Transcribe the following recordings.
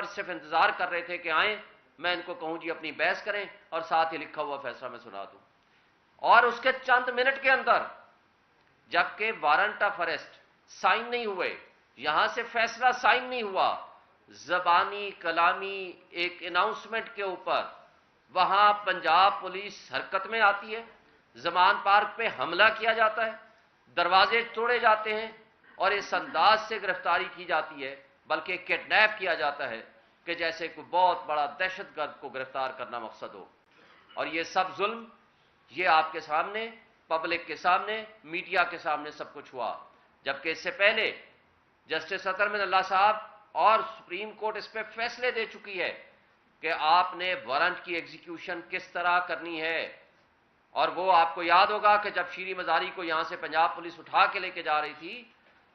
صرف انتظار کر رہے تھے کہ آئیں، میں ان کو کہوں جی اپنی بحث کریں اور ساتھ ہی لکھا ہوا فیصلہ میں سنا دوں. اور اس کے چند منٹ کے اندر جبکہ وارنٹ آف اریسٹ سائن نہیں ہوئے، یہاں سے فیصلہ سائن نہیں ہوا، زبانی کلامی ایک اناؤنسمنٹ کے اوپر وہاں پنجاب پولیس حرکت میں آتی ہے، زمان پارک پہ حملہ کیا جاتا ہے، دروازے توڑے جاتے ہیں اور اس انداز سے گرفتاری کی جاتی ہے، بلکہ کڈنیپ کیا جاتا ہے کہ جیسے کوئی بہت بڑا دہشت گرد کو گرفتار کرنا مقصد ہو. اور یہ سب ظلم یہ آپ کے سامنے، پبلک کے سامنے، میڈیا کے سامنے سب کچھ ہوا. جبکہ اس سے پہلے جسٹس اطہر من اللہ صاحب اور سپریم کورٹ اس پہ فیصلے دے چکی ہے کہ آپ نے وارنٹ کی ایگزیکیوشن کس طرح کرنی ہے. اور وہ آپ کو یاد ہوگا کہ جب شیریں مزاری کو یہاں سے پنجاب پولیس اٹھا کے لے کے جا رہی تھی،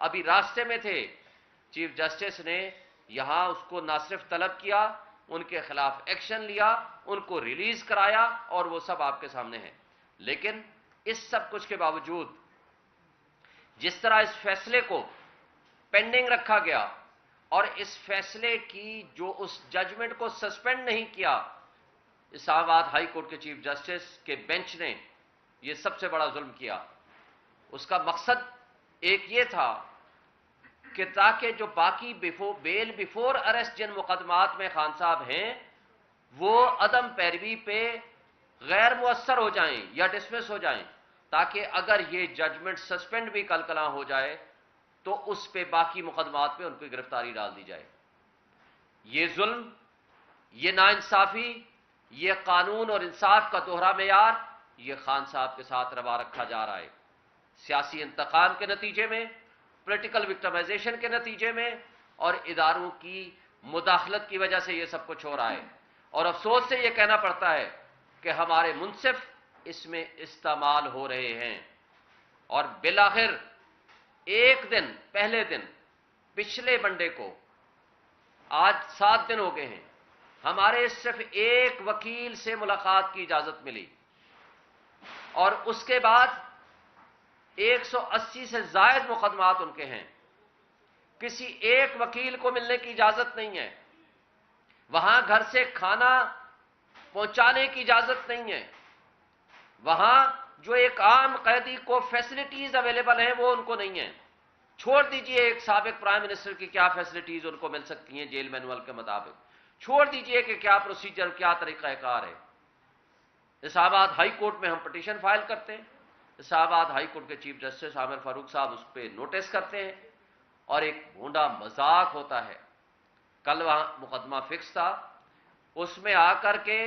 ابھی راستے میں تھے، چیف جسٹس نے یہاں اس کو نہ صرف طلب کیا، ان کے خلاف ایکشن لیا، ان کو ریلیز کرایا، اور وہ سب آپ کے سامنے ہیں. لیکن اس سب کچھ کے باوجود جس طرح اس فیصلے کو پینڈنگ رکھا گیا اور اس فیصلے کی جو اس ججمنٹ کو سسپینڈ نہیں کیا، اسلام آباد ہائی کورٹ کے چیف جسٹس کے بینچ نے یہ سب سے بڑا ظلم کیا. اس کا مقصد ایک یہ تھا کہ تاکہ جو باقی بیل بیفور اریسٹ جن مقدمات میں خان صاحب ہیں وہ عدم پیروی پہ غیر مؤثر ہو جائیں یا ڈسمس ہو جائیں، تاکہ اگر یہ ججمنٹ سسپینڈ بھی کل کلاں ہو جائے تو اس پہ باقی مقدمات پہ ان کی گرفتاری ڈال دی جائے. یہ ظلم، یہ ناانصافی، یہ قانون اور انصاف کا دوہرا معیار یہ خان صاحب کے ساتھ روا رکھا جا رہا ہے. سیاسی انتقام کے نتیجے میں، پولیٹیکل وکٹمائزیشن کے نتیجے میں اور اداروں کی مداخلت کی وجہ سے یہ سب کچھ ہو رہا ہے. اور افسوس سے یہ کہنا پڑتا ہے کہ ہمارے منصف اس میں استعمال ہو رہے ہیں. اور بالآخر ایک دن، پہلے دن، پچھلے منڈے کو، آج 7 دن ہو گئے ہیں، ہمارے صرف ایک وکیل سے ملاقات کی اجازت ملی اور اس کے بعد 180 سے زائد مقدمات ان کے ہیں. کسی ایک وکیل کو ملنے کی اجازت نہیں ہے، وہاں گھر سے کھانا پہنچانے کی اجازت نہیں ہے، وہاں جو ایک عام قیدی کو فیسلٹیز اویلیبل ہیں وہ ان کو نہیں ہیں. چھوڑ دیجئے ایک سابق پرائم منسٹر کی کیا فیسلٹیز ان کو مل سکتی ہیں جیل مینول کے مطابق، چھوڑ دیجئے کہ کیا پروسیجر، کیا طریقہ کار ہے. اسلام آباد ہائی کورٹ میں ہم پٹیشن فائل کرتے ہیں، اسلام آباد ہائی کورٹ کے چیف جسٹس عامر فاروق صاحب اس پہ نوٹس کرتے ہیں اور ایک بھونڈا مذاق ہوتا ہے. کل وہاں مقدمہ فکس تھا، اس میں آ کر کے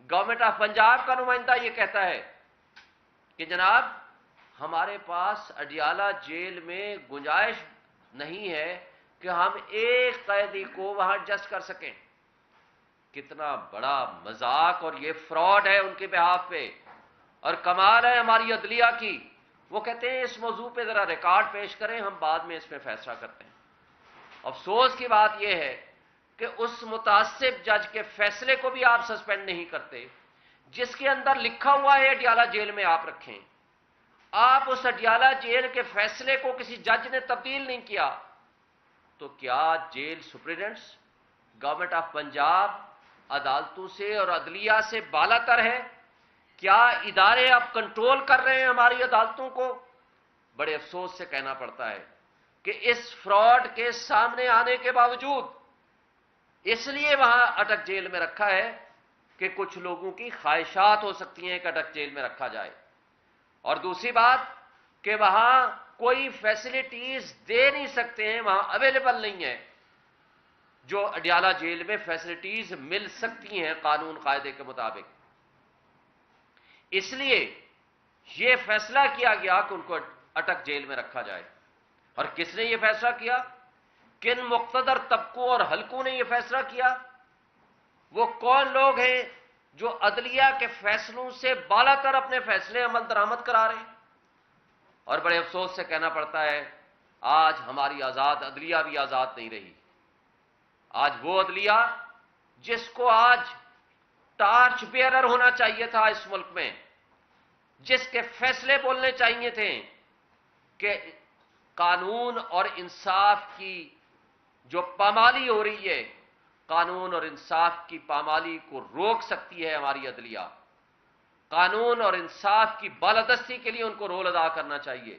گورنمنٹ آف پنجاب کا نمائندہ یہ کہتا ہے کہ جناب ہمارے پاس اڈیالہ جیل میں گنجائش نہیں ہے کہ ہم ایک قیدی کو وہاں ایڈجسٹ کر سکیں. کتنا بڑا مذاق اور یہ فراڈ ہے ان کے بہاف پہ. اور کمال ہے ہماری عدلیہ کی، وہ کہتے ہیں اس موضوع پہ ذرا ریکارڈ پیش کریں، ہم بعد میں اس پہ فیصلہ کرتے ہیں. افسوس کی بات یہ ہے کہ اس متعصب جج کے فیصلے کو بھی آپ سسپینڈ نہیں کرتے جس کے اندر لکھا ہوا ہے اڈیالہ جیل میں آپ رکھیں. آپ اس اڈیالہ جیل کے فیصلے کو کسی جج نے تبدیل نہیں کیا تو کیا جیل سپرنٹنڈنٹس، گورنمنٹ آف پنجاب عدالتوں سے اور عدلیہ سے بالا تر ہے؟ کیا ادارے اب کنٹرول کر رہے ہیں ہماری عدالتوں کو؟ بڑے افسوس سے کہنا پڑتا ہے کہ اس فراڈ کے سامنے آنے کے باوجود اس لیے وہاں اٹک جیل میں رکھا ہے کہ کچھ لوگوں کی خواہشات ہو سکتی ہیں کہ اٹک جیل میں رکھا جائے. اور دوسری بات کہ وہاں کوئی فیسلٹیز دے نہیں سکتے ہیں، وہاں اویلیبل نہیں ہے جو اڈیالہ جیل میں فیسلٹیز مل سکتی ہیں قانون قاعدے کے مطابق. اس لیے یہ فیصلہ کیا گیا کہ ان کو اٹک جیل میں رکھا جائے. اور کس نے یہ فیصلہ کیا؟ کن مقتدر طبقوں اور حلقوں نے یہ فیصلہ کیا؟ وہ کون لوگ ہیں جو عدلیہ کے فیصلوں سے بالا تر اپنے فیصلے عمل درآمد کرا رہے ہیں؟ اور بڑے افسوس سے کہنا پڑتا ہے آج ہماری آزاد عدلیہ بھی آزاد نہیں رہی. آج وہ عدلیہ جس کو آج ٹارچ بیئرر ہونا چاہیے تھا اس ملک میں، جس کے فیصلے بولنے چاہیے تھے کہ قانون اور انصاف کی جو پامالی ہو رہی ہے قانون اور انصاف کی پامالی کو روک سکتی ہے ہماری عدلیہ. قانون اور انصاف کی بالادستی کے لیے ان کو رول ادا کرنا چاہیے،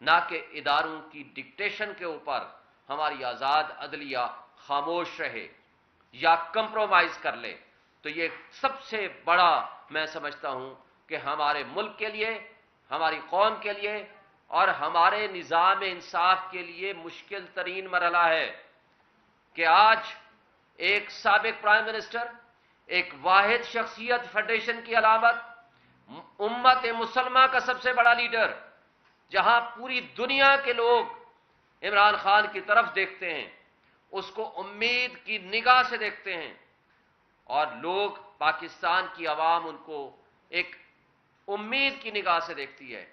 نہ کہ اداروں کی ڈکٹیشن کے اوپر ہماری آزاد عدلیہ خاموش رہے یا کمپرومائز کر لے. تو یہ سب سے بڑا میں سمجھتا ہوں کہ ہمارے ملک کے لیے، ہماری قوم کے لیے اور ہمارے نظام انصاف کے لیے مشکل ترین مرحلہ ہے کہ آج ایک سابق پرائم منسٹر، ایک واحد شخصیت فیڈریشن کی علامت، امت مسلمہ کا سب سے بڑا لیڈر، جہاں پوری دنیا کے لوگ عمران خان کی طرف دیکھتے ہیں، اس کو امید کی نگاہ سے دیکھتے ہیں، اور لوگ پاکستان کی عوام ان کو ایک امید کی نگاہ سے دیکھتی ہے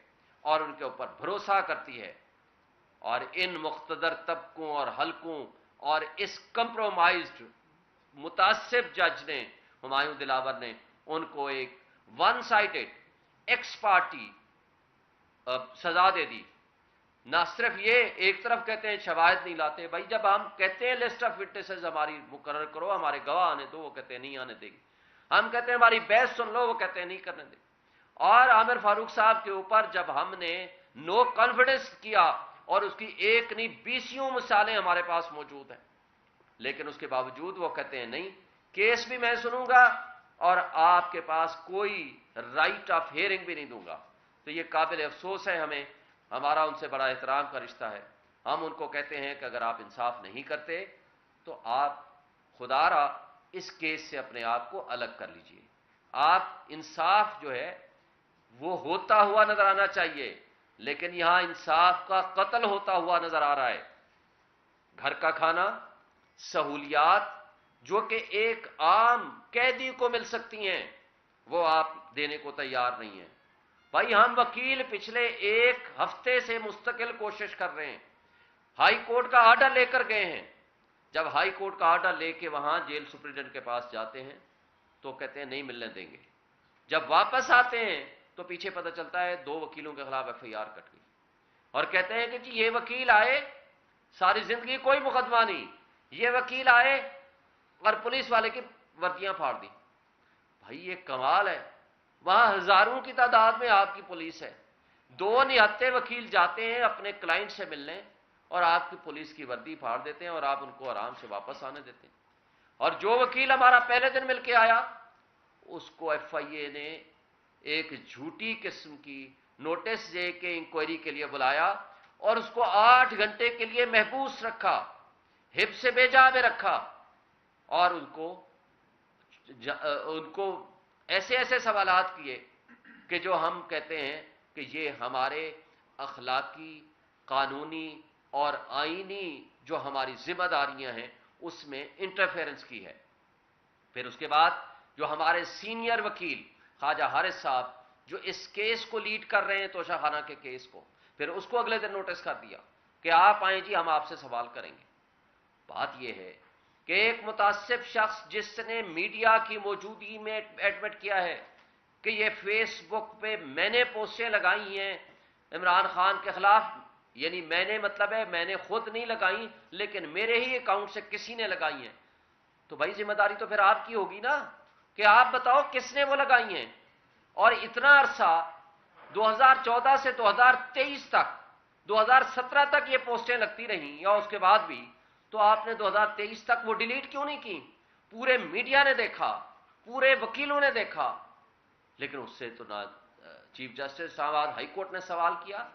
اور ان کے اوپر بھروسہ کرتی ہے. اور ان مقتدر طبقوں اور حلقوں اور اس کمپرومائزڈ متعصب جج نے، ہمایوں دلاور نے، ان کو ایک ون سائڈڈ ایکس پارٹی سزا دے دی. نہ صرف یہ ایک طرف کہتے ہیں شواہد نہیں لاتے. بھائی جب ہم کہتے ہیں لسٹ آف وٹنسز ہماری مقرر کرو، ہمارے گواہ آنے دو، وہ کہتے ہیں نہیں آنے دیں گے. ہم کہتے ہیں ہماری بحث سن لو، وہ کہتے ہیں نہیں کرنے دیں. اور عامر فاروق صاحب کے اوپر جب ہم نے نو کانفیڈنس کیا، اور اس کی ایک نہیں 20 مثالیں ہمارے پاس موجود ہیں، لیکن اس کے باوجود وہ کہتے ہیں نہیں، کیس بھی میں سنوں گا اور آپ کے پاس کوئی رائٹ آف ہیئرنگ بھی نہیں دوں گا. تو یہ قابل افسوس ہے. ہمارا ان سے بڑا احترام کا رشتہ ہے. ہم ان کو کہتے ہیں کہ اگر آپ انصاف نہیں کرتے تو آپ خدا را اس کیس سے اپنے آپ کو الگ کر لیجئے. آپ انصاف جو ہے وہ ہوتا ہوا نظر آنا چاہیے، لیکن یہاں انصاف کا قتل ہوتا ہوا نظر آ رہا ہے. گھر کا کھانا، سہولیات جو کہ ایک عام قیدی کو مل سکتی ہیں، وہ آپ دینے کو تیار نہیں ہیں. بھائی ہم وکیل پچھلے ایک ہفتے سے مستقل کوشش کر رہے ہیں، ہائی کورٹ کا آرڈر لے کر گئے ہیں. جب ہائی کورٹ کا آرڈر لے کے وہاں جیل سپرنٹینڈنٹ کے پاس جاتے ہیں تو کہتے ہیں نہیں ملنے دیں گے. جب واپس آتے ہیں تو پیچھے پتہ چلتا ہے 2 وکیلوں کے خلاف ایف آئی آر کٹ گئی، اور کہتے ہیں کہ جی یہ وکیل آئے، ساری زندگی کوئی مقدمہ نہیں، یہ وکیل آئے اور پولیس والے کی وردیاں پھاڑ دی. بھائی یہ کمال ہے. وہاں ہزاروں کی تعداد میں آپ کی پولیس ہے، 2 نہتے وکیل جاتے ہیں اپنے کلائنٹ سے ملنے اور آپ کی پولیس کی وردی پھاڑ دیتے ہیں اور آپ ان کو آرام سے واپس آنے دیتے ہیں. اور جو وکیل ہمارا پہلے دن مل کے آیا، اس کو ایف آئی اے نے ایک جھوٹی قسم کی نوٹس دے کے انکوائری کے لیے بلایا اور اس کو 8 گھنٹے کے لیے محبوس رکھا، حبس بیجا میں رکھا، اور ان کو ایسے ایسے سوالات کیے کہ جو ہم کہتے ہیں کہ یہ ہمارے اخلاقی، قانونی اور آئینی جو ہماری ذمہ داریاں ہیں اس میں انٹرفیرنس کی ہے. پھر اس کے بعد جو ہمارے سینئر وکیل خواجہ حارث صاحب جو اس کیس کو لیڈ کر رہے ہیں، توشہ خانہ کے کیس کو، پھر اس کو اگلے دن نوٹس کر دیا کہ آپ آئیں جی ہم آپ سے سوال کریں گے. بات یہ ہے کہ ایک متعصب شخص جس نے میڈیا کی موجودگی میں ایڈمٹ کیا ہے کہ یہ فیس بک پہ میں نے پوسٹیں لگائی ہیں عمران خان کے خلاف، یعنی میں نے مطلب ہے میں نے خود نہیں لگائی لیکن میرے ہی اکاؤنٹ سے کسی نے لگائی ہیں، تو بھائی ذمہ داری تو پھر آپ کی ہوگی نا کہ آپ بتاؤ کس نے وہ لگائی ہیں. اور اتنا عرصہ 2014 سے 2023 تک، 2017 تک یہ پوسٹیں لگتی رہیں یا اس کے بعد بھی، تو آپ نے 2023 تک وہ ڈیلیٹ کیوں نہیں کی؟ پورے میڈیا نے دیکھا، پورے وکیلوں نے دیکھا، لیکن اس سے تو نہ چیف جسٹس اسلام آباد ہائی کورٹ نے سوال کیا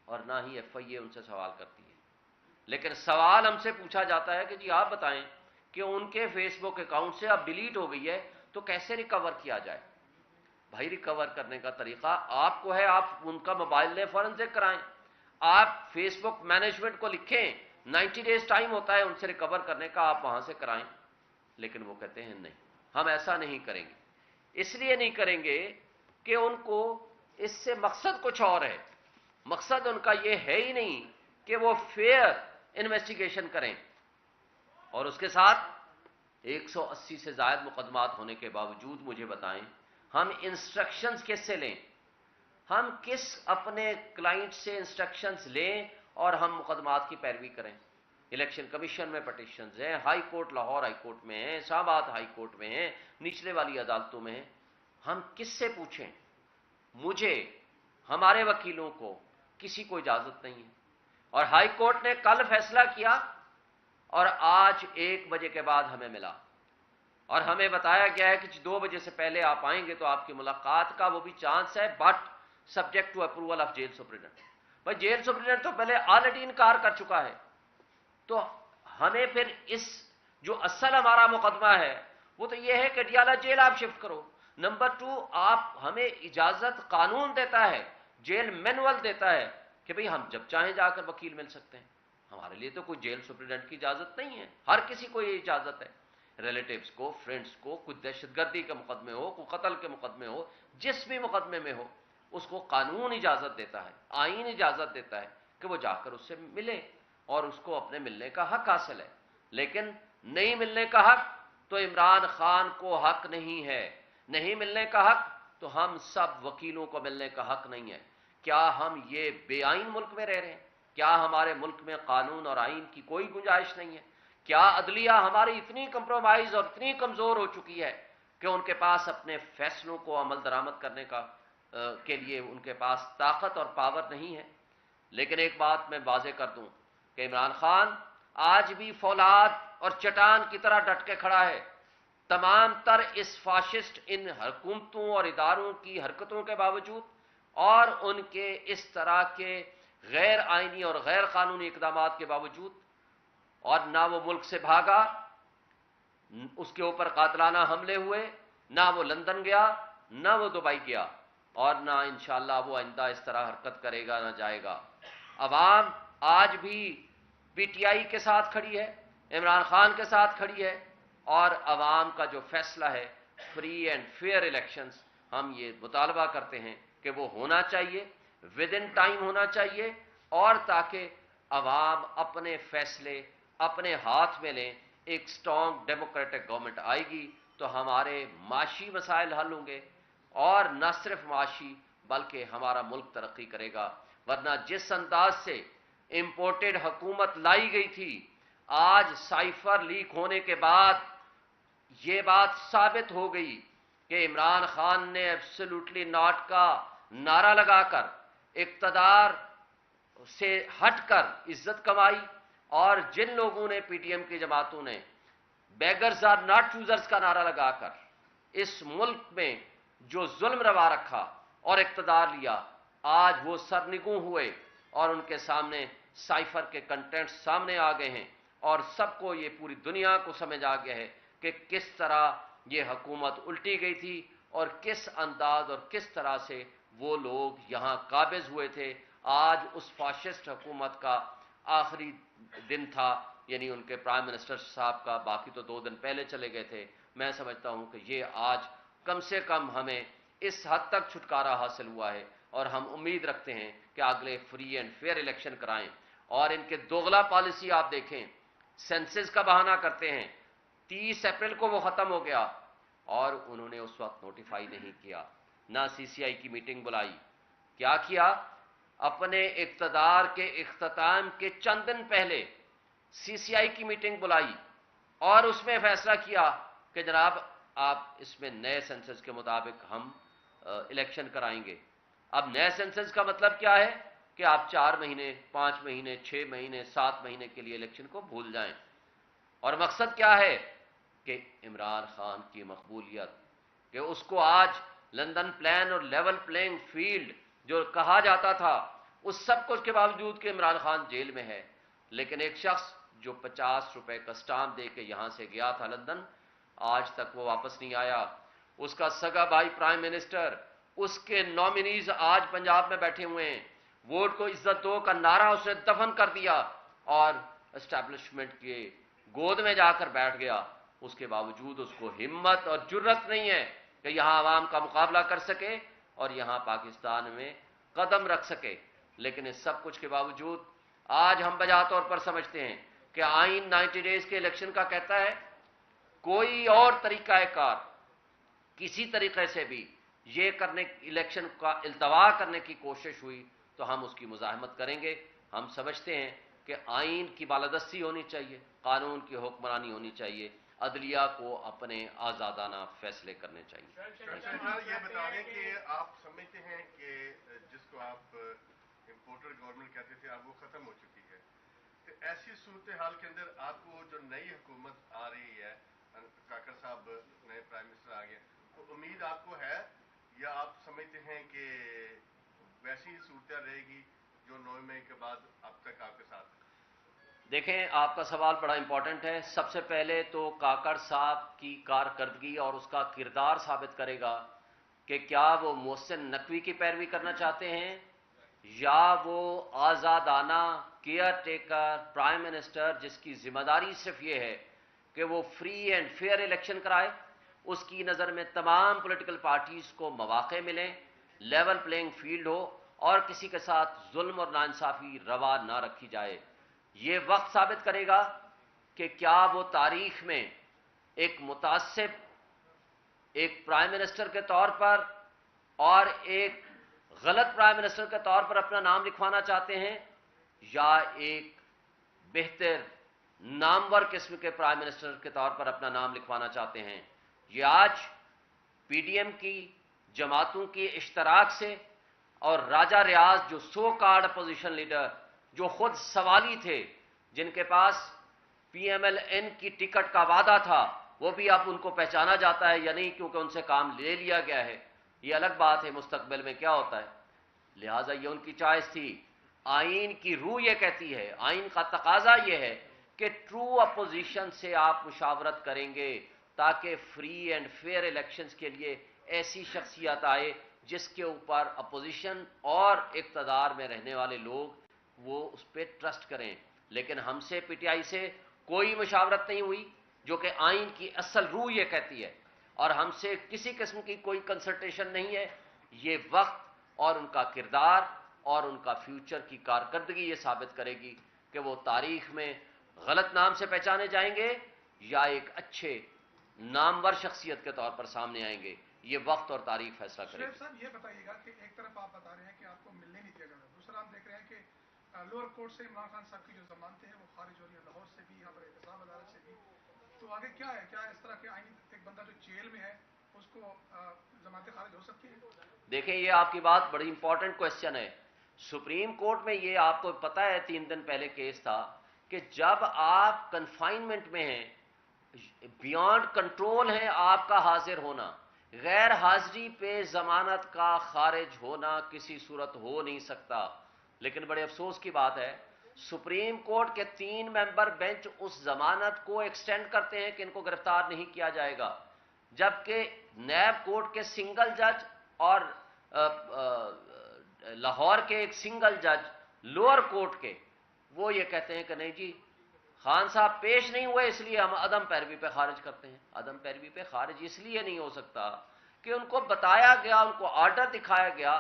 اور نہ ہی ایف آئی اے ان سے سوال کرتی ہے. لیکن سوال ہم سے پوچھا جاتا ہے کہ جی آپ بتائیں کہ ان کے فیس بک اکاؤنٹ سے اب ڈیلیٹ ہو گئی ہے تو کیسے ریکور کیا جائے. بھائی ریکور کرنے کا طریقہ آپ کو ہے، آپ ان کا موبائل لیں، فورنزک کرائیں، آپ فیس بک مینجمنٹ کو لکھیں، 90 ڈیز ٹائم ہوتا ہے ان سے ریکور کرنے کا، آپ وہاں سے کرائیں. لیکن وہ کہتے ہیں نہیں، ہم ایسا نہیں کریں گے. اس لیے نہیں کریں گے کہ ان کو اس سے مقصد کچھ اور ہے. مقصد ان کا یہ ہے ہی نہیں کہ وہ فیئر انویسٹیگیشن کریں. اور اس کے ساتھ 180 سے زائد مقدمات ہونے کے باوجود مجھے بتائیں ہم انسٹرکشنز کس سے لیں؟ ہم کس اپنے کلائنٹ سے انسٹرکشنز لیں اور ہم مقدمات کی پیروی کریں؟ इलेक्शन कमीशन में पटिशंस हैं, high court Lahore high court में हैं, इस्लामाबाद हाई कोर्ट में हैं, निचले वाली अदालतों में हैं। हम किससे पूछें? मुझे, हमारे वकीलों को, किसी को इजाजत नहीं है। और हाई कोर्ट ने कल फैसला किया और आज 1 बजे के बाद हमें मिला और हमें बताया गया है कि 2 बजे से पहले आप आएंगे तो आपकी मुलाकात का वो भी चांस है, but subject to approval of jail superintendent. भाई जेल सुप्रिटेंडेंट तो पहले ऑलरेडी इनकार कर चुका है, तो हमें फिर इस जो असल हमारा मुकदमा है वो तो ये है कि डियाला जेल आप शिफ्ट करो। नंबर 2, आप हमें इजाजत, कानून देता है, जेल मैनुअल देता है कि भाई हम जब चाहें जाकर वकील मिल सकते हैं। हमारे लिए तो कोई जेल सुप्रिटेंडेंट की इजाजत नहीं है, हर किसी को ये इजाजत है, रिलेटिव्स को, फ्रेंड्स को, कोई दहशतगर्दी के मुकदमे हो, कोई कत्ल के मुकदमे हो, जिस भी मुकदमे में हो, उसको कानून इजाजत देता है, आईन इजाजत देता है कि वो जाकर उससे मिले और उसको अपने मिलने का हक हासिल है। लेकिन नहीं मिलने का हक तो इमरान खान को हक नहीं है, नहीं मिलने का हक तो हम सब वकीलों को मिलने का हक नहीं है। क्या हम ये बेआईन मुल्क में रह रहे हैं? क्या हमारे मुल्क में कानून और आईन की कोई गुंजाइश नहीं है? क्या अदलिया हमारी इतनी कंप्रोमाइज और इतनी कमजोर हो चुकी है कि उनके पास अपने फैसलों को अमल दरामद करने के लिए उनके पास ताकत और पावर नहीं है? लेकिन एक बात मैं वाज़ेह कर दूं कि इमरान खान आज भी फौलाद और चट्टान की तरह डट के खड़ा है। तमाम तर इस फाशिस्ट इन हुकूमतों और इदारों की हरकतों के बावजूद और उनके इस तरह के गैर आईनी और गैर कानूनी इकदाम के बावजूद, और ना वो मुल्क से भागा, उसके ऊपर कातलाना हमले हुए, ना वो लंदन गया, ना वो दुबई गया, और ना इंशाअल्लाह वो आइंदा इस तरह हरकत करेगा, ना जाएगा। अवाम आज भी पीटीआई के साथ खड़ी है, इमरान खान के साथ खड़ी है, और अवाम का जो फैसला है फ्री एंड फेयर इलेक्शंस, हम ये मुतालबा करते हैं कि वो होना चाहिए, विद इन टाइम होना चाहिए, और ताकि अवाम अपने फैसले अपने हाथ में लें। एक स्ट्रॉन्ग डेमोक्रेटिक गवर्नमेंट आएगी तो हमारे माशी मसाइल हल होंगे, और न सिर्फ माशी बल्कि हमारा मुल्क तरक्की करेगा। वरना जिस अंदाज से इंपोर्टेड हुकूमत लाई गई थी, आज साइफर लीक होने के बाद ये बात साबित हो गई कि इमरान खान ने एब्सोल्युटली नॉट का नारा लगाकर इक्तदार से हटकर इज्जत कमाई, और जिन लोगों ने पीटीएम की जमातों ने बेगर्स आर नॉट चूजर्स का नारा लगाकर इस मुल्क में जो जुल्म रवा रखा और इक्तदार लिया, आज वो सरनिगू हुए और उनके सामने साइफर के कंटेंट सामने आ गए हैं, और सबको ये, पूरी दुनिया को समझ आ गया है कि किस तरह ये हुकूमत उल्टी गई थी और किस अंदाज और किस तरह से वो लोग यहां काबिज हुए थे। आज उस फाशिस्ट हुकूमत का आखिरी दिन था, यानी उनके प्राइम मिनिस्टर साहब का, बाकी तो 2 दिन पहले चले गए थे। मैं समझता हूं कि ये आज कम से कम हमें इस हद तक छुटकारा हासिल हुआ है, और हम उम्मीद रखते हैं कि अगले फ्री एंड फेयर इलेक्शन कराएं। और इनके दोगला पॉलिसी आप देखें, सेंसस का बहाना करते हैं, 30 अप्रैल को वो खत्म हो गया और उन्होंने उस वक्त नोटिफाई नहीं किया, ना सीसीआई की मीटिंग बुलाई। क्या किया? अपने इक्तदार के इख्तिताम के चंद दिन पहले सीसीआई की मीटिंग बुलाई और उसमें फैसला किया कि जनाब आप इसमें नए सेंसस के मुताबिक हम इलेक्शन कराएंगे। अब नए सेंसस का मतलब क्या है कि आप 4 महीने, 5 महीने, 6 महीने, 7 महीने के लिए इलेक्शन को भूल जाएं। और मकसद क्या है कि इमरान खान की मकबूलियत, कि उसको आज लंदन प्लान और लेवल प्लेइंग फील्ड जो कहा जाता था, उस सब कुछ के बावजूद कि इमरान खान जेल में है, लेकिन एक शख्स जो 50 रुपए का स्टाम्प दे के यहां से गया था लंदन, आज तक वो वापस नहीं आया। उसका सगा भाई प्राइम मिनिस्टर, उसके नॉमिनीज आज पंजाब में बैठे हुए हैं। वोट को इज्जत दो का नारा उसने दफन कर दिया और एस्टैब्लिशमेंट के गोद में जाकर बैठ गया। उसके बावजूद उसको हिम्मत और जुर्रत नहीं है कि यहां आवाम का मुकाबला कर सके और यहां पाकिस्तान में कदम रख सके। लेकिन इस सब कुछ के बावजूद आज हम बजा तौर पर समझते हैं कि आइन 90 डेज के इलेक्शन का कहता है, कोई और तरीकाकार किसी तरीके से भी ये करने, इलेक्शन का इल्तवा करने की कोशिश हुई तो हम उसकी मुजाहमत करेंगे। हम समझते हैं کہ آئین کی بالادستی ہونی چاہیے, قانون کی حکمرانی ہونی چاہیے, عدلیہ کو اپنے آزادانہ فیصلے کرنے چاہیے. یہ بتا دیں کہ آپ سمجھتے ہیں کہ جس کو آپ امپورٹر گورنمنٹ کہتے تھے اب وہ ختم ہو چکی ہے, تو ایسی صورتحال کے اندر آپ کو جو نئی حکومت آ رہی ہے, کاکڑ صاحب نئے پرائم منسٹر آ گئے, تو امید آپ کو ہے یا آپ سمجھتے ہیں کہ ویسی ہی صورتحال رہے گی جو 9 مئی کے بعد اب تک آپ کے ساتھ؟ دیکھیں, آپ کا سوال بڑا امپورٹنٹ ہے. سب سے پہلے تو کاکڑ صاحب کی کارکردگی اور اس کا کردار ثابت کرے گا کہ کیا وہ محسن نقوی کی پیروی کرنا چاہتے ہیں یا وہ آزادانہ کیئر ٹیکر پرائم منسٹر جس کی ذمہ داری صرف یہ ہے کہ وہ فری اینڈ فیئر الیکشن کرائے, اس کی نظر میں تمام پولیٹیکل پارٹیز کو مواقع ملیں, لیول پلینگ فیلڈ ہو اور کسی کے ساتھ ظلم اور ناانصافی روا نہ رکھی جائے. یہ وقت ثابت کرے گا کہ کیا وہ تاریخ میں ایک متعصب, ایک پرائم منسٹر کے طور پر اور ایک غلط پرائم منسٹر کے طور پر اپنا نام لکھوانا چاہتے ہیں یا ایک بہتر نامور قسم کے پرائم منسٹر کے طور پر اپنا نام لکھوانا چاہتے ہیں. یہ آج پی ڈی ایم کی جماعتوں کی اشتراک سے اور راجہ ریاض جو سو کارڈ اپوزیشن لیڈر جو خود سوالی تھے, جن کے پاس پی ایم ایل این کی ٹکٹ کا وعدہ تھا, وہ بھی اب ان کو پہچانا جاتا ہے یا نہیں کیونکہ ان سے کام لے لیا گیا ہے. یہ الگ بات ہے مستقبل میں کیا ہوتا ہے, لہٰذا یہ ان کی چوائس تھی. آئین کی روح یہ کہتی ہے, آئین کا تقاضا یہ ہے کہ ٹرو اپوزیشن سے آپ مشاورت کریں گے تاکہ فری اینڈ فیئر الیکشنز کے لیے ایسی شخصیت آئے جس کے اوپر اپوزیشن اور اقتدار میں رہنے والے لوگ وہ اس پہ ٹرسٹ کریں. لیکن ہم سے پی ٹی آئی سے کوئی مشاورت نہیں ہوئی, جو کہ آئین کی اصل روح یہ کہتی ہے, اور ہم سے کسی قسم کی کوئی کنسلٹیشن نہیں ہے. یہ وقت اور ان کا کردار اور ان کا فیوچر کی کارکردگی یہ ثابت کرے گی کہ وہ تاریخ میں غلط نام سے پہچانے جائیں گے یا ایک اچھے نامور شخصیت کے طور پر سامنے آئیں گے. یہ وقت اور تاریخ فیصلہ کرے گی. صاحب یہ بتائیے گا کہ ایک طرف آپ بتا رہے ہیں کہ آپ کو ملنے نہیں دیا جا رہا, دوسرا ہم دیکھ رہے ہیں کہ لوور کورٹ سے عمران خان صاحب کی جو ضمانتیں ہیں وہ خارج ہو رہی ہیں, لاہور سے بھی, یہاں پر احتساب عدالت سے بھی. تو آگے کیا ہے, کیا اس طرح کے آئین ایک بندہ جو جیل میں ہے اس کو ضمانتیں خارج ہو سکتی ہیں؟ دیکھیں, یہ آپ کی بات بڑی امپورٹنٹ کوشچن ہے. سپریم کورٹ میں یہ آپ کو پتہ ہے 3 دن پہلے کیس تھا کہ جب آپ کنفائنمنٹ میں ہیں, بیانڈ کنٹرول ہے آپ کا حاضر ہونا, غیر حاضری پہ ضمانت کا خارج ہونا کسی صورت ہو نہیں سکتا. لیکن بڑے افسوس کی بات ہے, سپریم کورٹ کے 3 ممبر بینچ اس ضمانت کو ایکسٹینڈ کرتے ہیں کہ ان کو گرفتار نہیں کیا جائے گا, جبکہ نیب کورٹ کے سنگل جج اور لاہور کے ایک سنگل جج لوور کورٹ کے, وہ یہ کہتے ہیں کہ نہیں جی خان صاحب پیش نہیں ہوئے اس لیے ہم عدم پیروی پہ خارج کرتے ہیں. عدم پیروی پہ خارج اس لیے نہیں ہو سکتا کہ ان کو بتایا گیا, ان کو آرڈر دکھایا گیا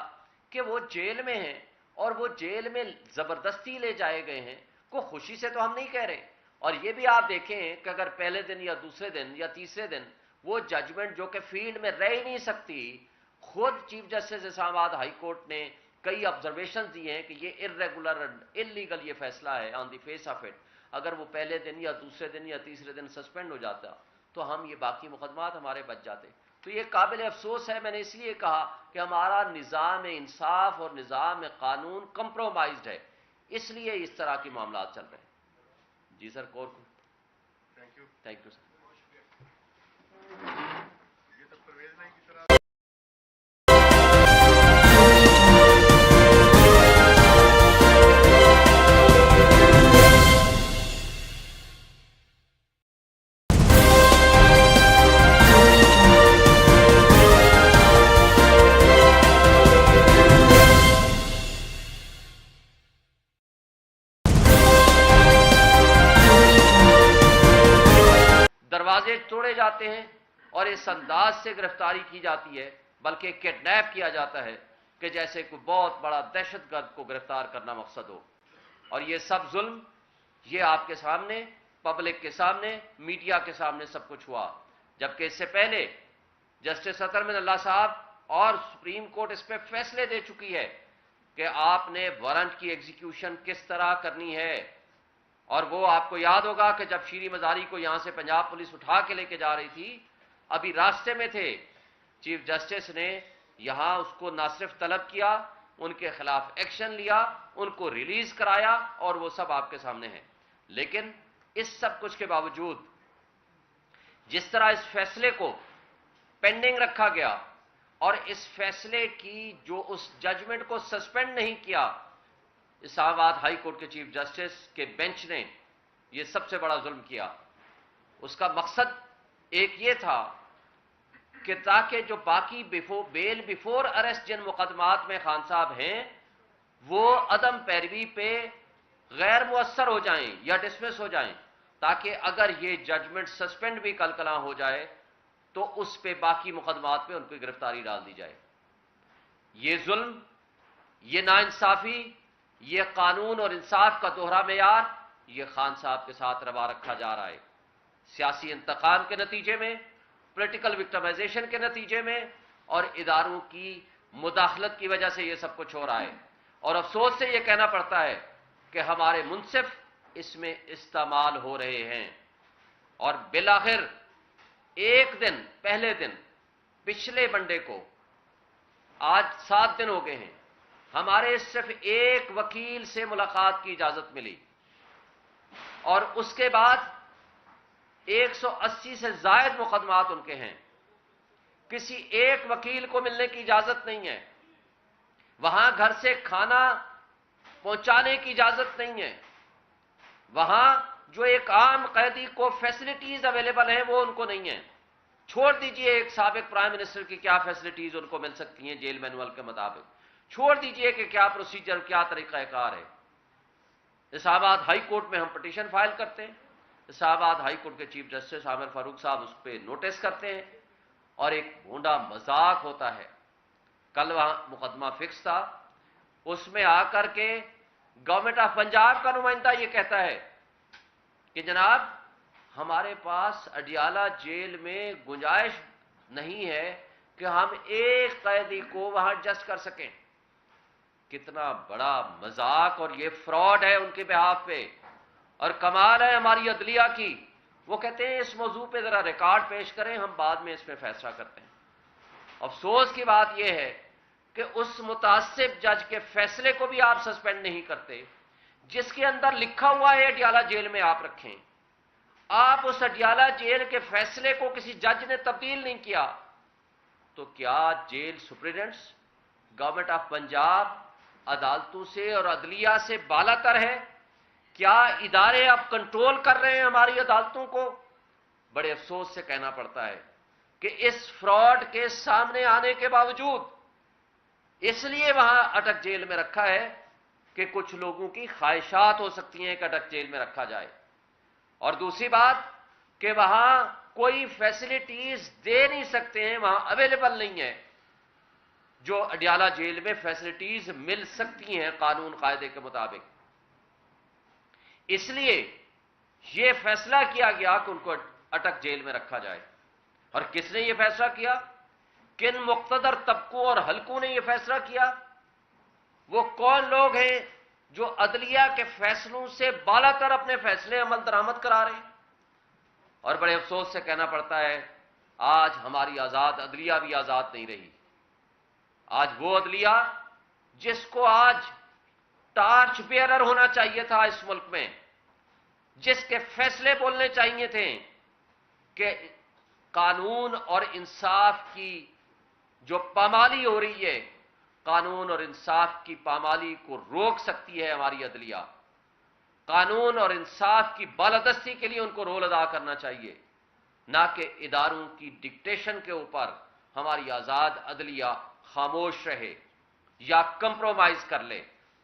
کہ وہ جیل میں ہیں اور وہ جیل میں زبردستی لے جائے گئے ہیں. کوئی خوشی سے تو ہم نہیں کہہ رہے. اور یہ بھی آپ دیکھیں کہ اگر پہلے دن یا دوسرے دن یا تیسرے دن وہ ججمنٹ جو کہ فیلڈ میں رہ ہی نہیں سکتی, خود چیف جسٹس اسلام آباد ہائی کورٹ نے کئی آبزرویشن دیے ہیں کہ یہ ارریگولر انلیگل یہ فیصلہ ہے آن دی فیس آف اٹ. اگر وہ پہلے دن یا دوسرے دن یا تیسرے دن سسپینڈ ہو جاتا تو ہم یہ باقی مقدمات ہمارے بچ جاتے. تو یہ قابل افسوس ہے. میں نے اس لیے کہا کہ ہمارا نظام انصاف اور نظام قانون کمپرومائزڈ ہے, اس لیے اس طرح کے معاملات چل رہے ہیں. جی سر, کور تھینک یو سر. یہ تو پرویز بھائی کی طرح دروازے توڑے جاتے ہیں اور اس انداز سے گرفتاری کی جاتی ہے, بلکہ کڈنیپ کیا جاتا ہے کہ جیسے کوئی بہت بڑا دہشت گرد کو گرفتار کرنا مقصد ہو. اور یہ سب ظلم یہ آپ کے سامنے, پبلک کے سامنے, میڈیا کے سامنے سب کچھ ہوا. جبکہ اس سے پہلے جسٹس اطہر من اللہ صاحب اور سپریم کورٹ اس پہ فیصلے دے چکی ہے کہ آپ نے وارنٹ کی ایگزیکیوشن کس طرح کرنی ہے, और वो आपको याद होगा कि जब शीरी मजारी को यहां से पंजाब पुलिस उठा के लेके जा रही थी, अभी रास्ते में थे, चीफ जस्टिस ने यहां उसको ना सिर्फ तलब किया, उनके खिलाफ एक्शन लिया, उनको रिलीज कराया, और वो सब आपके सामने है। लेकिन इस सब कुछ के बावजूद जिस तरह इस फैसले को पेंडिंग रखा गया और इस फैसले की जो उस जजमेंट को सस्पेंड नहीं किया, इस्लामाबाद हाई कोर्ट के चीफ जस्टिस के बेंच ने यह सबसे बड़ा जुल्म किया। उसका मकसद एक ये था कि ताकि जो बाकी बेल बिफोर अरेस्ट जिन मुकदमात में खान साहब हैं, वो अदम पैरवी पे गैर मुअस्सर हो जाएं या डिसमिस हो जाएं, ताकि अगर ये जजमेंट सस्पेंड भी कल हो जाए तो उस पे बाकी मुकदमात पे उनको गिरफ्तारी डाल दी जाए। ये जुल्म, ये नाइंसाफी, ये कानून और इंसाफ का दोहरा मेयार, ये खान साहब के साथ रवा रखा जा रहा है। सियासी इंतकाम के नतीजे में, पॉलिटिकल विक्टिमाइजेशन के नतीजे में और इदारों की मुदाखलत की वजह से ये सब कुछ हो रहा है। और अफसोस से ये कहना पड़ता है कि हमारे मुंसिफ इसमें इस्तेमाल हो रहे हैं। और बिलाखिर एक दिन, पहले दिन, पिछले मंडे को, आज 7 दिन हो गए हैं, हमारे सिर्फ एक वकील से मुलाकात की इजाजत मिली और उसके बाद 180 से जायद मुकदमात उनके हैं। किसी एक वकील को मिलने की इजाजत नहीं है, वहां घर से खाना पहुंचाने की इजाजत नहीं है, वहां जो एक आम कैदी को फैसिलिटीज अवेलेबल हैं वो उनको नहीं है। छोड़ दीजिए एक साबिक प्राइम मिनिस्टर की क्या फैसिलिटीज उनको मिल सकती हैं जेल मैनुअल के मुताबिक, छोड़ दीजिए कि क्या प्रोसीजर, क्या तरीकाकार है। इस्लामाबाद हाई कोर्ट में हम पिटीशन फाइल करते हैं, इस्लामाबाद हाई कोर्ट के चीफ जस्टिस आमिर फारूक साहब उस पर नोटिस करते हैं और एक भोंडा मजाक होता है। कल वहां मुकदमा फिक्स था, उसमें आकर के गवर्नमेंट ऑफ पंजाब का नुमाइंदा ये कहता है कि जनाब हमारे पास अडियाला जेल में गुंजाइश नहीं है कि हम एक कैदी को वहां एडजस्ट कर सकें। कितना बड़ा मजाक और ये फ्रॉड है उनके बिहाफ पे। और कमाल है हमारी अदलिया की, वो कहते हैं इस मौजू पे जरा रिकॉर्ड पेश करें, हम बाद में इस पे फैसला करते हैं। अफसोस की बात यह है कि उस मुतासिब जज के फैसले को भी आप सस्पेंड नहीं करते, जिसके अंदर लिखा हुआ है अडियाला जेल में आप रखें। आप उस अडियाला जेल के फैसले को किसी जज ने तब्दील नहीं किया, तो क्या jail superintendents, government of Punjab अदालतों से और अदलिया से बालातर है? क्या इदारे अब कंट्रोल कर रहे हैं हमारी अदालतों को? बड़े अफसोस से कहना पड़ता है कि इस फ्रॉड के सामने आने के बावजूद इसलिए वहां अटक जेल में रखा है कि कुछ लोगों की ख्वाहिशात हो सकती हैं कि अटक जेल में रखा जाए। और दूसरी बात कि वहां कोई फैसिलिटीज दे नहीं सकते हैं, वहां अवेलेबल नहीं है जो अडियाला जेल में फैसिलिटीज मिल सकती हैं कानून कायदे के मुताबिक। इसलिए यह फैसला किया गया कि उनको अटक जेल में रखा जाए। और किसने यह फैसला किया? किन मुक्तदर तबकों और हलकों ने यह फैसला किया? वो कौन लोग हैं जो अदलिया के फैसलों से बालातर अपने फैसले अमल दरामद करा रहे हैं? और बड़े अफसोस से कहना पड़ता है आज हमारी आजाद अदलिया भी आजाद नहीं रही। आज वो अदलिया जिसको आज टार्च बेयरर होना चाहिए था इस मुल्क में, जिसके फैसले बोलने चाहिए थे कि कानून और इंसाफ की जो पामाली हो रही है, कानून और इंसाफ की पामाली को रोक सकती है हमारी अदलिया। कानून और इंसाफ की बालादस्ती के लिए उनको रोल अदा करना चाहिए, ना कि इदारों की डिक्टेशन के ऊपर हमारी आजाद अदलिया खामोश रहे या कंप्रोमाइज कर ले।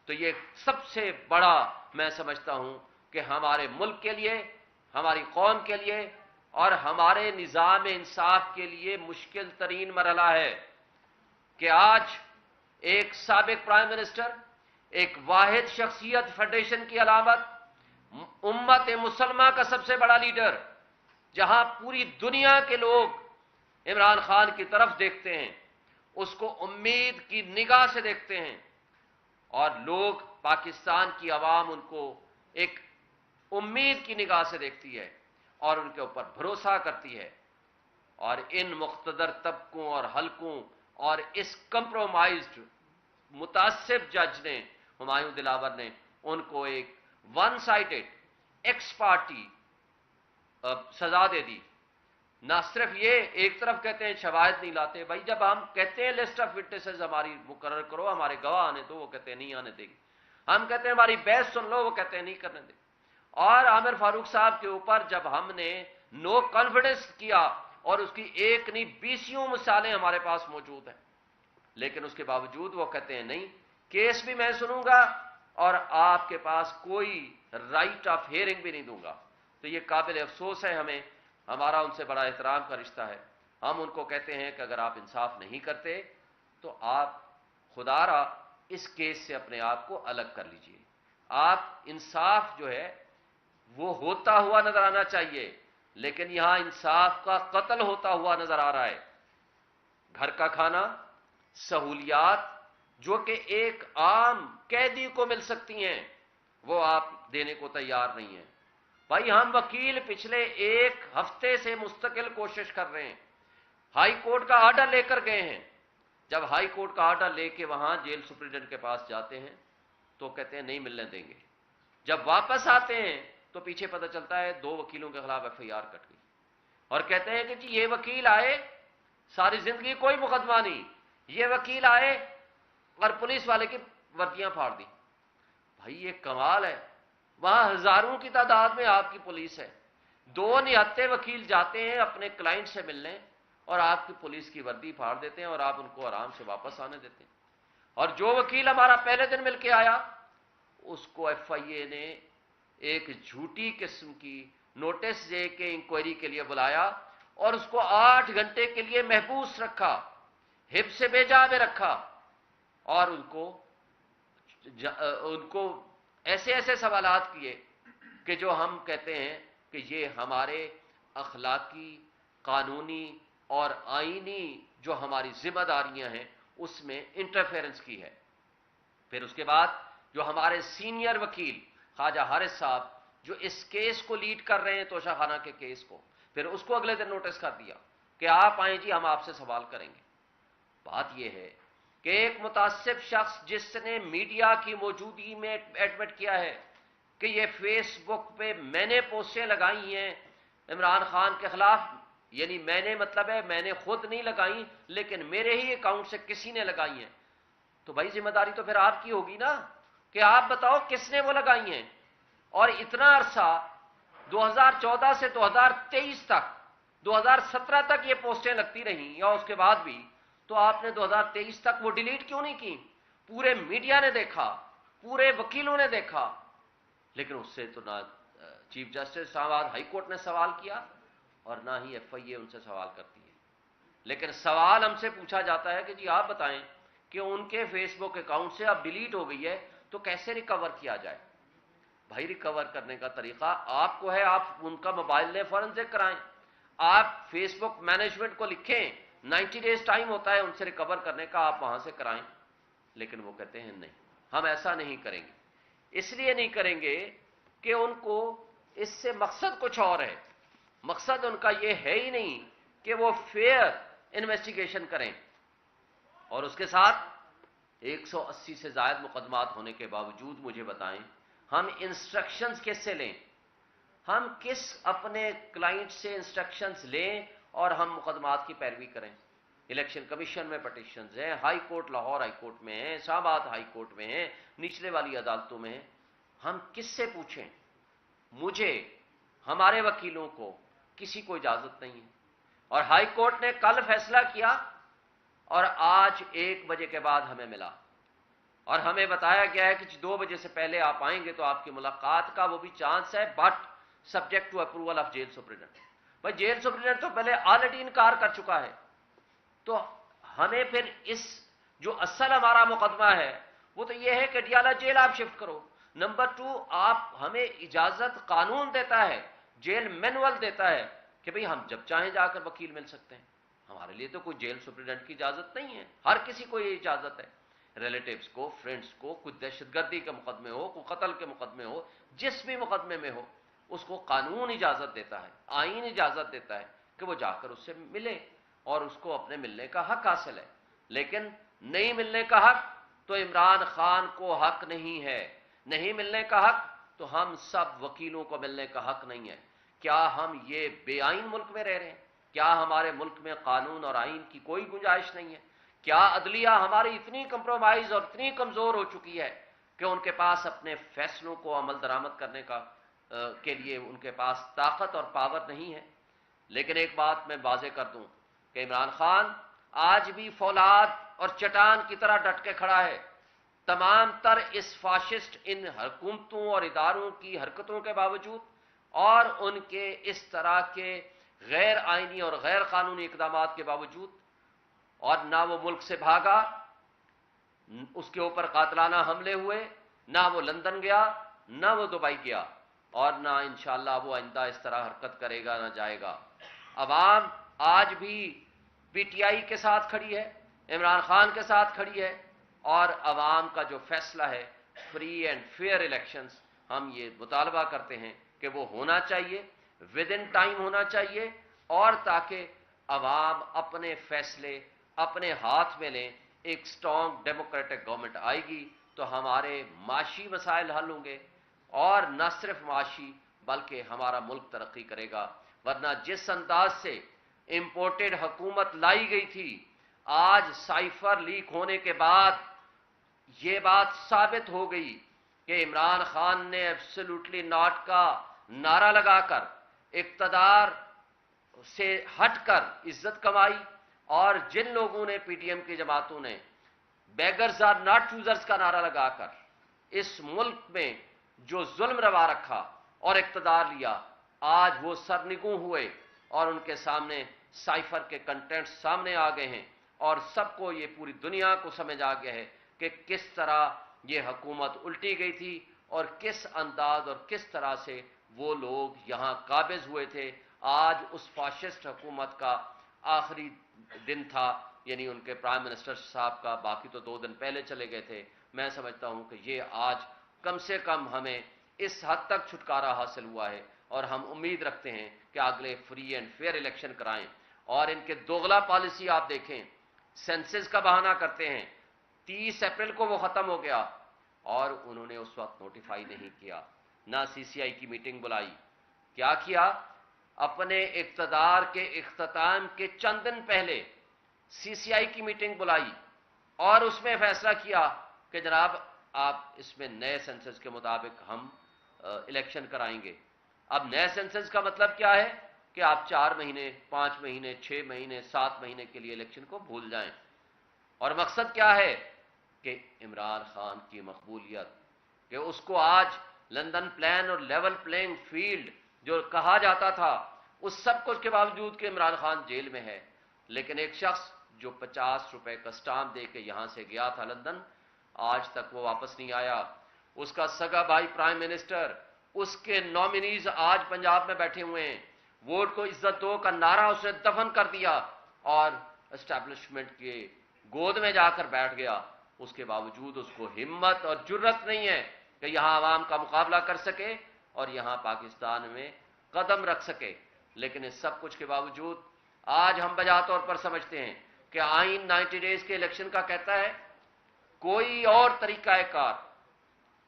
तो ये सबसे बड़ा मैं समझता हूं कि हमारे मुल्क के लिए, हमारी कौम के लिए और हमारे निजाम इंसाफ के लिए मुश्किल तरीन मरहला है कि आज एक साबिक प्राइम मिनिस्टर, एक वाहिद शख्सियत फेडरेशन की अलामत, उम्मत मुसलमा का सबसे बड़ा लीडर, जहां पूरी दुनिया के लोग इमरान खान की तरफ देखते हैं, उसको उम्मीद की निगाह से देखते हैं और लोग, पाकिस्तान की आवाम उनको एक उम्मीद की निगाह से देखती है और उनके ऊपर भरोसा करती है। और इन मुख्तदर तबकों और हलकों और इस कंप्रोमाइज्ड मुतासिब जज ने, हुमायूं दिलावर ने, उनको एक वन साइडेड एक्स पार्टी सजा दे दी। ना सिर्फ ये, एक तरफ कहते हैं शवाहिद नहीं लाते, भाई जब हम कहते हैं लिस्ट ऑफ विटनेसेस हमारी मुकर्रर करो, हमारे गवाह आने दो, वो कहते हैं नहीं आने देंगे। हम कहते हैं हमारी बहस सुन लो, वो कहते हैं नहीं करने देंगे। और आमिर फारूक साहब के ऊपर जब हमने नो कॉन्फिडेंस किया, और उसकी एक नहीं 20 मिसालें हमारे पास मौजूद हैं, लेकिन उसके बावजूद वो कहते हैं नहीं, केस भी मैं सुनूंगा और आपके पास कोई राइट ऑफ हियरिंग भी नहीं दूंगा। तो ये काबिल अफसोस है, हमें, हमारा उनसे बड़ा एहतराम का रिश्ता है। हम उनको कहते हैं कि अगर आप इंसाफ नहीं करते तो आप खुदारा इस केस से अपने आप को अलग कर लीजिए। आप इंसाफ जो है वो होता हुआ नजर आना चाहिए, लेकिन यहां इंसाफ का कत्ल होता हुआ नजर आ रहा है। घर का खाना, सहूलियात जो कि एक आम कैदी को मिल सकती हैं, वो आप देने को तैयार नहीं है। भाई हम वकील पिछले एक हफ्ते से मुस्तकिल कोशिश कर रहे हैं, हाई कोर्ट का आर्डर लेकर गए हैं। जब हाई कोर्ट का आर्डर लेके वहां जेल सुप्रिटेंडेंट के पास जाते हैं तो कहते हैं नहीं मिलने देंगे। जब वापस आते हैं तो पीछे पता चलता है 2 वकीलों के खिलाफ FIR कट गई, और कहते हैं कि जी ये वकील आए, सारी जिंदगी कोई मुकदमा नहीं, ये वकील आए और पुलिस वाले की वर्दियां फाड़ दी। भाई ये कमाल है, वहां हजारों की तादाद में आपकी पुलिस है, 2 निहत्ते वकील जाते हैं अपने क्लाइंट से मिलने और आपकी पुलिस की वर्दी फाड़ देते हैं और आप उनको आराम से वापस आने देते हैं। और जो वकील हमारा पहले दिन मिलके आया उसको FIA ने एक झूठी किस्म की नोटिस दे के इंक्वायरी के लिए बुलाया और उसको 8 घंटे के लिए महबूस रखा, हिब्स बेजा में रखा, और उनको ऐसे ऐसे सवालात किए कि जो हम कहते हैं कि ये हमारे अखलाकी, कानूनी और आईनी जो हमारी जिम्मेदारियां हैं उसमें इंटरफेरेंस की है। फिर उसके बाद जो हमारे सीनियर वकील ख्वाजा हारिस साहब जो इस केस को लीड कर रहे हैं, तोशाखाना के केस को, फिर उसको अगले दिन नोटिस कर दिया कि आप आए जी, हम आपसे सवाल करेंगे। बात यह है कि एक मुतासिब शख्स जिसने मीडिया की मौजूदगी में एडमिट किया है कि ये फेसबुक पे मैंने पोस्टें लगाई हैं इमरान खान के खिलाफ, यानी मैंने मतलब है मैंने खुद नहीं लगाई लेकिन मेरे ही अकाउंट से किसी ने लगाई हैं, तो भाई जिम्मेदारी तो फिर आपकी होगी ना कि आप बताओ किसने वो लगाई हैं। और इतना अरसा 2014 से 2023 तक, 2017 तक ये पोस्टें लगती रहीं या उसके बाद भी, तो आपने 2023 तक वो डिलीट क्यों नहीं की? पूरे मीडिया ने देखा, पूरे वकीलों ने देखा, लेकिन उससे तो ना chief justice Islamabad high court ने सवाल किया और ना ही FIA उनसे सवाल करती है। लेकिन सवाल हमसे पूछा जाता है कि जी आप बताएं कि उनके फेसबुक अकाउंट से अब डिलीट हो गई है तो कैसे रिकवर किया जाए। भाई रिकवर करने का तरीका आपको है, आप उनका मोबाइल ले फॉरेंसिक कराएं, आप फेसबुक मैनेजमेंट को लिखें, 90 डेज टाइम होता है उनसे रिकवर करने का, आप वहां से कराएं। लेकिन वो कहते हैं नहीं, हम ऐसा नहीं करेंगे। इसलिए नहीं करेंगे कि उनको इससे मकसद कुछ और है। मकसद उनका ये है ही नहीं कि वो फेयर इन्वेस्टिगेशन करें। और उसके साथ 180 से ज्यादा मुकदमात होने के बावजूद मुझे बताएं हम इंस्ट्रक्शंस किससे लें, हम किस अपने क्लाइंट से इंस्ट्रक्शंस लें और हम मुकदमात की पैरवी करें। इलेक्शन कमीशन में पटिशंस हैं, high court Lahore high court में हैं, इस्लामाबाद हाई कोर्ट में हैं, निचले वाली अदालतों में हैं। हम किससे पूछें? मुझे, हमारे वकीलों को किसी को इजाजत नहीं है। और हाई कोर्ट ने कल फैसला किया और आज 1 बजे के बाद हमें मिला और हमें बताया गया है कि 2 बजे से पहले आप आएंगे तो आपकी मुलाकात का वो भी चांस है, but subject to approval of jail superintendent. भाई जेल सुप्रिटेंडेंट तो पहले ऑलरेडी इनकार कर चुका है, तो हमें फिर इस जो असल हमारा मुकदमा है वो तो ये है कि डियाला जेल आप शिफ्ट करो। नंबर 2, आप हमें इजाजत कानून देता है, जेल मैनुअल देता है कि भाई हम जब चाहें जाकर वकील मिल सकते हैं। हमारे लिए तो कोई जेल सुप्रिटेंडेंट की इजाजत नहीं है, हर किसी को ये इजाजत है, रिलेटिव्स को, फ्रेंड्स को, कोई दहशतगर्दी के मुकदमे हो, कोई कत्ल के मुकदमे हो, जिस भी मुकदमे में हो, उसको कानून इजाजत देता है, आईन इजाजत देता है कि वो जाकर उससे मिले और उसको अपने मिलने का हक हासिल है। लेकिन नहीं मिलने का हक तो इमरान खान को हक नहीं है, नहीं मिलने का हक तो हम सब वकीलों को मिलने का हक नहीं है। क्या हम ये बेआईन मुल्क में रह रहे हैं? क्या हमारे मुल्क में कानून और आईन की कोई गुंजाइश नहीं है? क्या अदलिया हमारी इतनी कंप्रोमाइज और इतनी कमजोर हो चुकी है कि उनके पास अपने फैसलों को अमल दरामद करने के लिए उनके पास ताकत और पावर नहीं है? लेकिन एक बात मैं वाज़ेह कर दूं कि इमरान खान आज भी फौलाद और चट्टान की तरह डट के खड़ा है। तमाम तर इस फाशिस्ट इन हुकूमतों और इदारों की हरकतों के बावजूद और उनके इस तरह के गैर आईनी और गैर कानूनी इकदाम के बावजूद, और ना वो मुल्क से भागा, उसके ऊपर कातलाना हमले हुए, ना वो लंदन गया, ना वो दुबई गया, और ना इंशाअल्लाह वो आइंदा इस तरह हरकत करेगा ना जाएगा। अवाम आज भी पीटीआई के साथ खड़ी है, इमरान खान के साथ खड़ी है, और अवाम का जो फैसला है फ्री एंड फेयर इलेक्शंस, हम ये मुतालबा करते हैं कि वो होना चाहिए, विद इन टाइम होना चाहिए, और ताकि अवाम अपने फैसले अपने हाथ में लें। एक स्ट्रॉन्ग डेमोक्रेटिक गवर्नमेंट आएगी तो हमारे माशी मसाइल हल होंगे, और न सिर्फ माशी बल्कि हमारा मुल्क तरक्की करेगा। वरना जिस अंदाज से इंपोर्टेड हुकूमत लाई गई थी, आज साइफर लीक होने के बाद ये बात साबित हो गई कि इमरान खान ने एब्सोल्युटली नॉट का नारा लगाकर इक्तदार से हटकर इज्जत कमाई, और जिन लोगों ने पीटीएम की जमातों ने बेगर्स आर नॉट चूजर्स का नारा लगाकर इस मुल्क में जो जुल्म रवा रखा और इक्तदार लिया, आज वो सरनिगू हुए और उनके सामने साइफर के कंटेंट सामने आ गए हैं, और सबको ये पूरी दुनिया को समझ आ गया है कि किस तरह ये हुकूमत उल्टी गई थी और किस अंदाज और किस तरह से वो लोग यहां काबिज हुए थे। आज उस फाशिस्ट हुकूमत का आखिरी दिन था, यानी उनके प्राइम मिनिस्टर साहब का, बाकी तो 2 दिन पहले चले गए थे। मैं समझता हूं कि ये आज कम से कम हमें इस हद तक छुटकारा हासिल हुआ है, और हम उम्मीद रखते हैं कि अगले फ्री एंड फेयर इलेक्शन कराएं। और इनके दोगला पॉलिसी आप देखें, सेंसस का बहाना करते हैं, 30 अप्रैल को वो खत्म हो गया और उन्होंने उस वक्त नोटिफाई नहीं किया, ना सीसीआई की मीटिंग बुलाई। क्या किया? अपने इक्तदार के इख्तिताम के चंद दिन पहले सीसीआई की मीटिंग बुलाई और उसमें फैसला किया कि जनाब आप इसमें नए सेंसस के मुताबिक हम इलेक्शन कराएंगे। अब नए सेंसस का मतलब क्या है कि आप 4 महीने, 5 महीने, 6 महीने, 7 महीने के लिए इलेक्शन को भूल जाएं। और मकसद क्या है कि इमरान खान की मकबूलियत, कि उसको आज लंदन प्लान और लेवल प्लेइंग फील्ड जो कहा जाता था, उस सब कुछ के बावजूद कि इमरान खान जेल में है, लेकिन एक शख्स जो 50 रुपए का स्टाम्प दे के यहां से गया था लंदन, आज तक वो वापस नहीं आया। उसका सगा भाई प्राइम मिनिस्टर, उसके नॉमिनीज आज पंजाब में बैठे हुए हैं। वोट को इज्जत दो का नारा उसने दफन कर दिया और एस्टैब्लिशमेंट के गोद में जाकर बैठ गया। उसके बावजूद उसको हिम्मत और जुर्रत नहीं है कि यहां आवाम का मुकाबला कर सके और यहां पाकिस्तान में कदम रख सके। लेकिन इस सब कुछ के बावजूद आज हम बजा तौर पर समझते हैं कि आईन 90 डेज के इलेक्शन का कहता है, कोई और तरीकाकार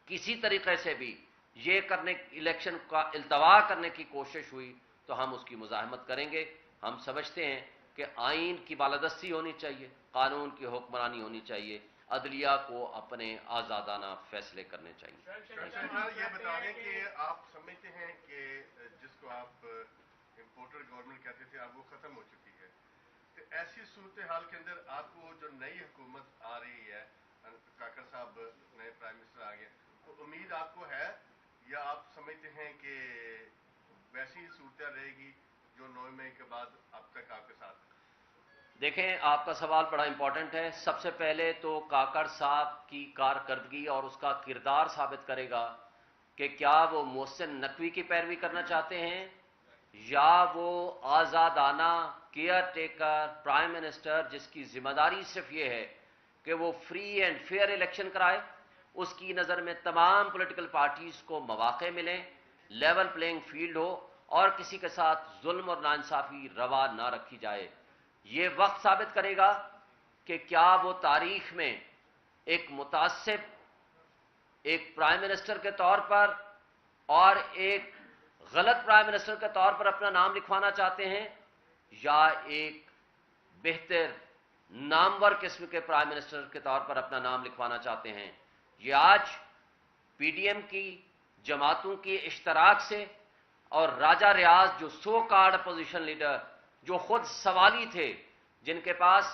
किसी तरीके से भी ये करने इलेक्शन का इल्तवा करने की कोशिश हुई तो हम उसकी मुजाहमत करेंगे। हम समझते हैं कि आईन की बालादस्ती होनी चाहिए, कानून की हुक्मरानी होनी चाहिए, अदलिया को अपने आजादाना फैसले करने चाहिए। ये बता दें कि आप समझते हैं कि जिसको आप इंपोर्टर गवर्नमेंट कहते थे अब वो खत्म हो चुकी है, तो ऐसी सूरत हाल के अंदर आपको जो नई हुकूमत आ रही है, काकर साहब नए प्राइम मिनिस्टर आ गए, तो उम्मीद आपको है या आप समझते हैं कि वैसी सूरत रहेगी जो 9 मई के बाद अब तक आपके साथ? देखें, आपका सवाल बड़ा इंपॉर्टेंट है। सबसे पहले तो काकड़ साहब की कारकर्दगी और उसका किरदार साबित करेगा कि क्या वो मोहसिन नकवी की पैरवी करना चाहते हैं या वो आज़ादाना केयर टेकर प्राइम मिनिस्टर जिसकी जिम्मेदारी सिर्फ ये है कि वो फ्री एंड फेयर इलेक्शन कराए, उसकी नज़र में तमाम पॉलिटिकल पार्टीज को मौके मिलें لیول پلینگ فیلڈ ہو اور کسی کے ساتھ ظلم اور ناانصافی روا نہ رکھی جائے. یہ وقت ثابت کرے گا کہ کیا وہ تاریخ میں ایک متعصب، ایک پرائم منسٹر کے طور پر اور ایک غلط پرائم منسٹر کے طور پر اپنا نام لکھوانا چاہتے ہیں، یا ایک بہتر نامور قسم کے پرائم منسٹر کے طور پر اپنا نام لکھوانا چاہتے ہیں. یہ آج پی ڈی ایم کی جماعتوں کی اشتراک سے اور راجہ ریاض جو سو کارڈ اپوزیشن لیڈر جو خود سوالی تھے، جن کے پاس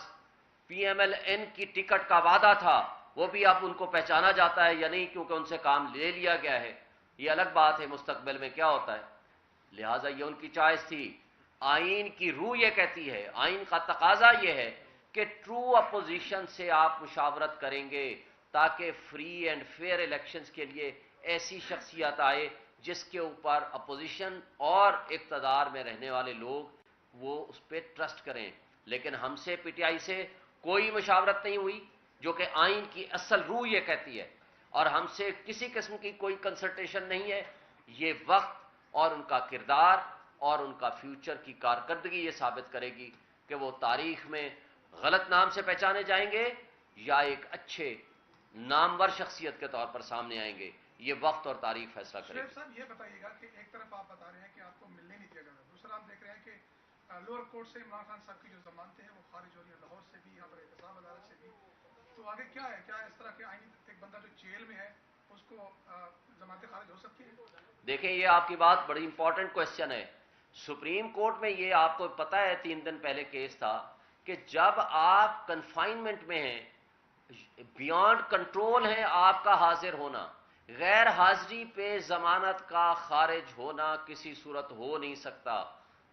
پی ایم ایل این کی ٹکٹ کا وعدہ تھا، وہ بھی اب ان کو پہچانا جاتا ہے یا نہیں کیونکہ ان سے کام لے لیا گیا ہے. یہ الگ بات ہے مستقبل میں کیا ہوتا ہے. لہٰذا یہ ان کی چوائس تھی. آئین کی روح یہ کہتی ہے، آئین کا تقاضا یہ ہے کہ ٹرو اپوزیشن سے آپ مشاورت کریں گے تاکہ فری اینڈ فیئر الیکشنز کے لیے ایسی شخصیت آئے جس کے اوپر اپوزیشن اور اقتدار میں رہنے والے لوگ وہ اس پہ ٹرسٹ کریں. لیکن ہم سے پی ٹی آئی سے کوئی مشاورت نہیں ہوئی، جو کہ آئین کی اصل روح یہ کہتی ہے، اور ہم سے کسی قسم کی کوئی کنسلٹیشن نہیں ہے. یہ وقت اور ان کا کردار اور ان کا فیوچر کی کارکردگی یہ ثابت کرے گی کہ وہ تاریخ میں غلط نام سے پہچانے جائیں گے یا ایک اچھے نامور شخصیت کے طور پر سامنے آئیں گے. یہ وقت اور تاریخ فیصلہ کرے شعیب گی. صاحب یہ بتائیے گا کہ ایک طرف آپ بتا رہے ہیں کہ آپ کو ملنے نہیں دیا جا رہا، دوسرا ہم دیکھ رہے ہیں کہ لوور کورٹ سے عمران خان صاحب کی جو ضمانتیں ہیں وہ خارج ہو رہی ہیں، لاہور سے بھی، یہاں پر احتساب عدالت سے بھی. تو آگے کیا ہے؟ کیا اس طرح کے آئینی ایک بندہ جو جیل میں ہے اس کو ضمانتیں خارج ہو سکتی ہیں؟ دیکھیں یہ آپ کی بات بڑی امپورٹنٹ کوشچن ہے. سپریم کورٹ میں یہ آپ کو پتہ ہے 3 دن پہلے کیس تھا کہ جب آپ کنفائنمنٹ میں ہیں، بیانڈ کنٹرول ہے آپ کا حاضر ہونا، غیر حاضری پہ ضمانت کا خارج ہونا کسی صورت ہو نہیں سکتا.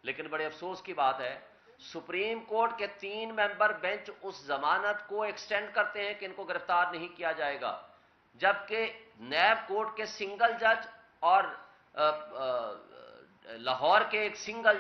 لیکن بڑے افسوس کی بات ہے سپریم کورٹ کے 3 ممبر بینچ اس ضمانت کو ایکسٹینڈ کرتے ہیں کہ ان کو گرفتار نہیں کیا جائے گا، جبکہ نیب کورٹ کے سنگل جج اور لاہور کے ایک سنگل